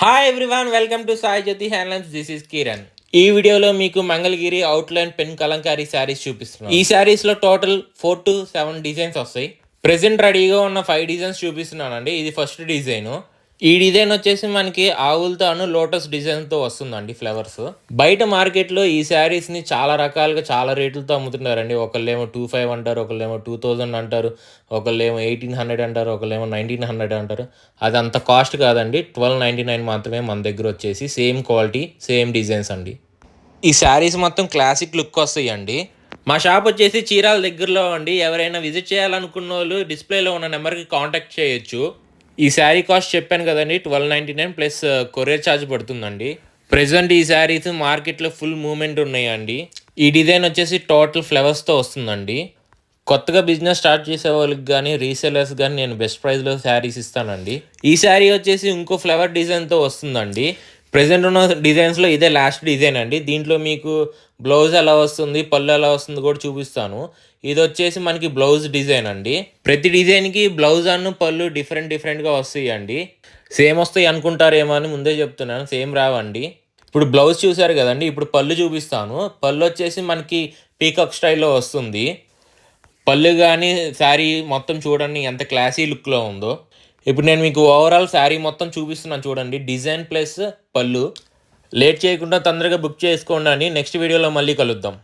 Hi everyone, welcome to Sai Jyothi handlooms. This is Kiran. ఈ వీడియోలో మీకు Mangalagiri outline pen kalamkari sarees చూపిస్తున్నాను. ఈ శారీస్ లో టోటల్ 4 to 7 డిజైన్స్ వస్తాయి. ప్రెసెంట్ రెడీగా ఉన్న 5 డిజైన్స్ చూపిస్తున్నానండి. ఇది ఫస్ట్ డిజైన్. ఈ డిజైన్ వచ్చేసి మనకి ఆవులతోను లోటస్ డిజైన్తో వస్తుందండి ఫ్లవర్స్. బయట మార్కెట్లో ఈ శారీస్ని చాలా రకాలుగా చాలా రేట్లతో అమ్ముతున్నారండి. ఒకళ్ళేమో 2500 అంటారు, ఒకళ్ళేమో 2000 అంటారు, ఒకళ్ళేమో 1800 అంటారు, ఒకళ్ళేమో 1900 అంటారు. అది అంత కాస్ట్ కాదండి. 1299 మాత్రమే మన దగ్గర వచ్చేసి. సేమ్ క్వాలిటీ, సేమ్ డిజైన్స్ అండి. ఈ శారీస్ మొత్తం క్లాసిక్ లుక్ వస్తాయి అండి. మా షాప్ వచ్చేసి చీరాల దగ్గరలో అండి. ఎవరైనా విజిట్ చేయాలనుకున్న వాళ్ళు డిస్ప్లేలో ఉన్న నెంబర్కి కాంటాక్ట్ చేయొచ్చు. ఈ శారీ కాస్ట్ చెప్పాను కదండి, 1299 ప్లస్ కొరియర్ ఛార్జ్ పడుతుందండి. ప్రెజెంట్ ఈ శారీస్ మార్కెట్లో ఫుల్ మూమెంట్ ఉన్నాయండి. ఈ డిజైన్ వచ్చేసి టోటల్ ఫ్లవర్స్తో వస్తుందండి. కొత్తగా బిజినెస్ స్టార్ట్ చేసే వాళ్ళకి కానీ రీసెలర్స్ కానీ నేను బెస్ట్ ప్రైస్లో శారీస్ ఇస్తానండి. ఈ శారీ వచ్చేసి ఇంకో ఫ్లవర్ డిజైన్తో వస్తుందండి. ప్రెజెంట్ ఉన్న డిజైన్స్లో ఇదే లాస్ట్ డిజైన్ అండి. దీంట్లో మీకు బ్లౌజ్ ఎలా వస్తుంది, పళ్ళు ఎలా వస్తుంది కూడా చూపిస్తాను. ఇది వచ్చేసి మనకి బ్లౌజ్ డిజైన్ అండి. ప్రతి డిజైన్కి బ్లౌజ్ అన్ను పళ్ళు డిఫరెంట్గా వస్తాయి అండి. సేమ్ వస్తాయి అనుకుంటారేమో అని ముందే చెప్తున్నాను, సేమ్ రావండి. ఇప్పుడు బ్లౌజ్ చూసారు కదండి, ఇప్పుడు పళ్ళు చూపిస్తాను. పళ్ళు వచ్చేసి మనకి పీకాక్ స్టైల్లో వస్తుంది. పళ్ళు కానీ శారీ మొత్తం చూడండి ఎంత క్లాసీ లుక్లో ఉందో. ఇప్పుడు నేను మీకు ఓవరాల్ శారీ మొత్తం చూపిస్తున్నాను చూడండి, డిజైన్ ప్లస్ పళ్ళు. లేట్ చేయకుండా తొందరగా బుక్ చేసుకోండి. నెక్స్ట్ వీడియోలో మళ్ళీ కలుద్దాం.